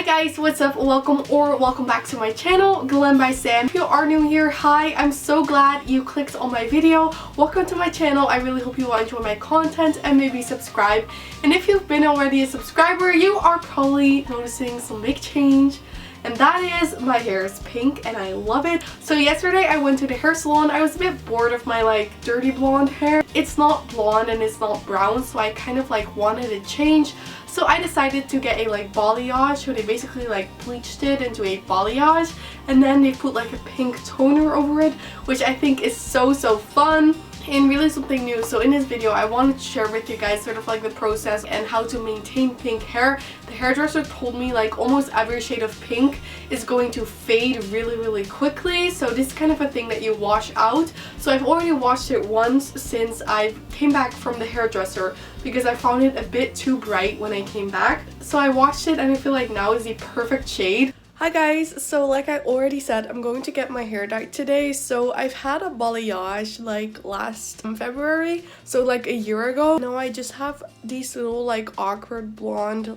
Hi guys, what's up? Welcome back to my channel, GlamBySam. If you are new here, hi, I'm so glad you clicked on my video. Welcome to my channel. I really hope you will enjoy my content and maybe subscribe. And if you've been already a subscriber, you are probably noticing some big change. And that is my hair is pink and I love it. So yesterday I went to the hair salon. I was a bit bored of my dirty blonde hair. It's not blonde and it's not brown, so I kind of wanted a change. So I decided to get a balayage. So they basically bleached it into a balayage and then they put a pink toner over it, which I think is so fun and really something new. So in this video I wanted to share with you guys sort of the process and how to maintain pink hair. The hairdresser told me almost every shade of pink is going to fade really quickly, so this is kind of a thing that you wash out. So I've already washed it once since I came back from the hairdresser because I found it a bit too bright when I came back. So I washed it and I feel now is the perfect shade. Hi guys, so like I already said, I'm going to get my hair dyed today. So I've had a balayage last February, so a year ago. Now I just have these little awkward blonde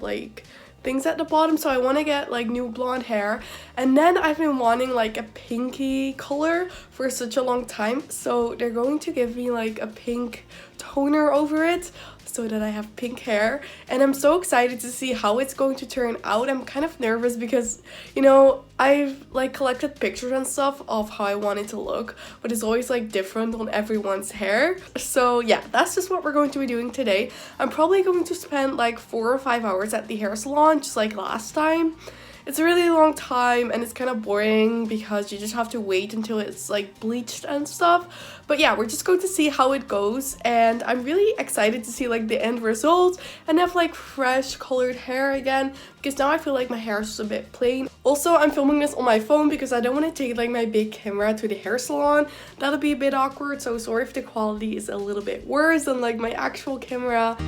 things at the bottom, so I want to get new blonde hair. And then I've been wanting a pinky color for such a long time, so they're going to give me a pink toner over it so that I have pink hair, and I'm so excited to see how it's going to turn out. I'm kind of nervous because, you know, I've collected pictures and stuff of how I want it to look, but it's always different on everyone's hair. So yeah, that's just what we're going to be doing today. I'm probably going to spend 4 or 5 hours at the hair salon just like last time. It's a really long time and it's kind of boring because you just have to wait until it's bleached and stuff. But yeah, we're just going to see how it goes, and I'm really excited to see the end result and have fresh colored hair again, because now I feel my hair is just a bit plain. Also, I'm filming this on my phone because I don't want to take my big camera to the hair salon. That'll be a bit awkward, so sorry if the quality is a little bit worse than my actual camera.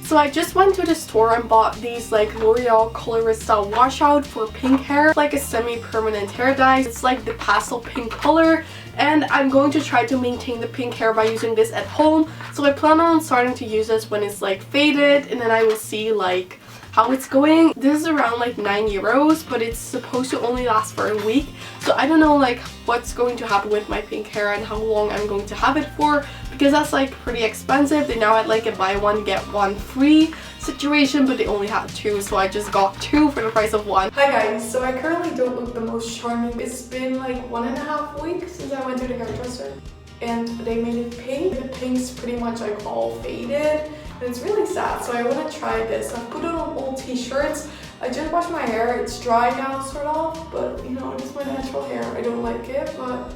So I just went to the store and bought these L'Oreal Colorista Washout for pink hair, a semi-permanent hair dye. It's the pastel pink color, and I'm going to try to maintain the pink hair by using this at home. So I plan on starting to use this when it's faded, and then I will see how it's going. This is around €9, but it's supposed to only last for a week. So I don't know what's going to happen with my pink hair and how long I'm going to have it for, because that's pretty expensive. They now had a buy one get one free situation, but they only had 2, so I just got 2 for the price of 1. Hi guys, so I currently don't look the most charming. It's been 1.5 weeks since I went to the hairdresser and they made it pink. The pink's pretty much all faded. And it's really sad, so I want to try this. I've put it on old t-shirts. I just washed my hair. It's dry now, sort of, but you know, it's my natural hair. I don't like it, but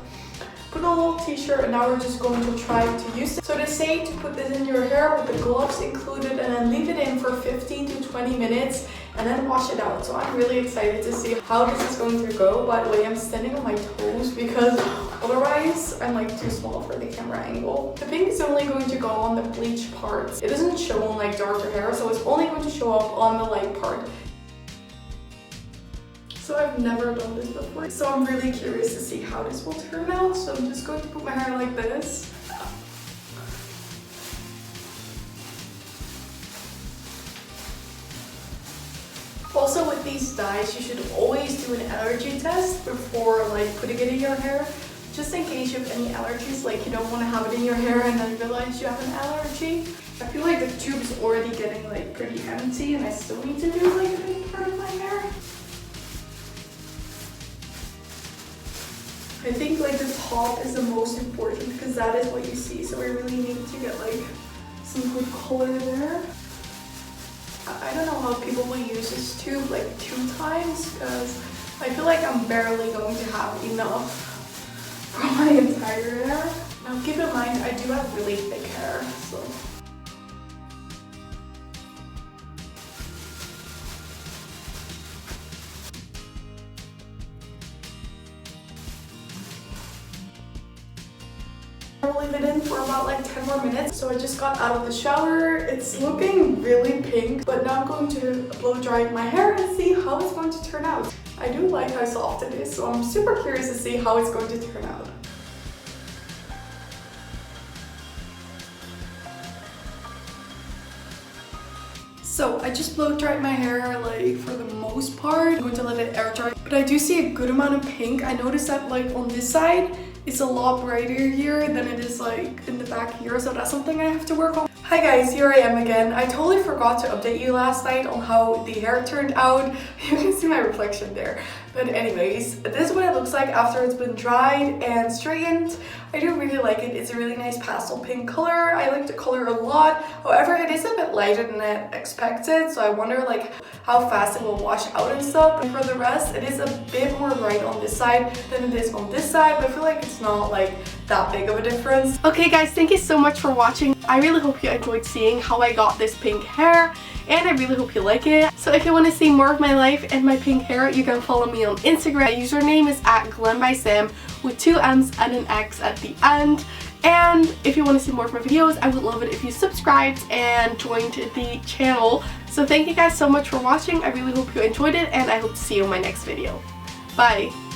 put on an old t-shirt, and now we're just going to try to use it. So they say to put this in your hair with the gloves included and then leave it in for 15 to 20 minutes and then wash it out. So I'm really excited to see how this is going to go. By the way, I'm standing on my toes because otherwise I'm too small for the camera angle. The pink is only going to go on the bleach parts. It doesn't show on darker hair, so it's only going to show up on the light part. So I've never done this before, so I'm really curious to see how this will turn out. So I'm just going to put my hair like this. Also, with these dyes, you should always do an allergy test before putting it in your hair, just in case you have any allergies. You don't want to have it in your hair and then realize you have an allergy. I feel the tube is already getting pretty empty, and I still need to do a big part of my hair. I think the top is the most important because that is what you see. So I really need to get some good color there. I don't know how people will use this tube 2 times because I feel I'm barely going to have enough for my entire hair. Now keep in mind, I do have really thick hair, so. will leave it in for about like 10 more minutes. So I just got out of the shower. It's looking really pink, but now I'm going to blow dry my hair and see how it's going to turn out. I do like how soft it is, so I'm super curious to see how it's going to turn out. So I just blow dried my hair like for the most part. I'm going to let it air dry. But I do see a good amount of pink. I noticed that like on this side, it's a lot brighter here than it is like in the back here. So that's something I have to work on. Hi guys, here I am again. I totally forgot to update you last night on how the hair turned out. You can see my reflection there. But anyways, this is what it looks like after it's been dried and straightened. I do really like it. It's a really nice pastel pink color. I like the color a lot. However, it is a bit lighter than I expected. So I wonder like how fast it will wash out and stuff. But for the rest, it is a bit more bright on this side than it is on this side. But I feel like it's not like that big of a difference. Okay guys, thank you so much for watching. I really hope you enjoyed seeing how I got this pink hair, and I really hope you like it. So if you want to see more of my life and my pink hair, you can follow me on Instagram. My username is @GlamBySam with 2 M's and an X at the end. And if you want to see more of my videos, I would love it if you subscribed and joined the channel. So thank you guys so much for watching. I really hope you enjoyed it, and I hope to see you in my next video. Bye!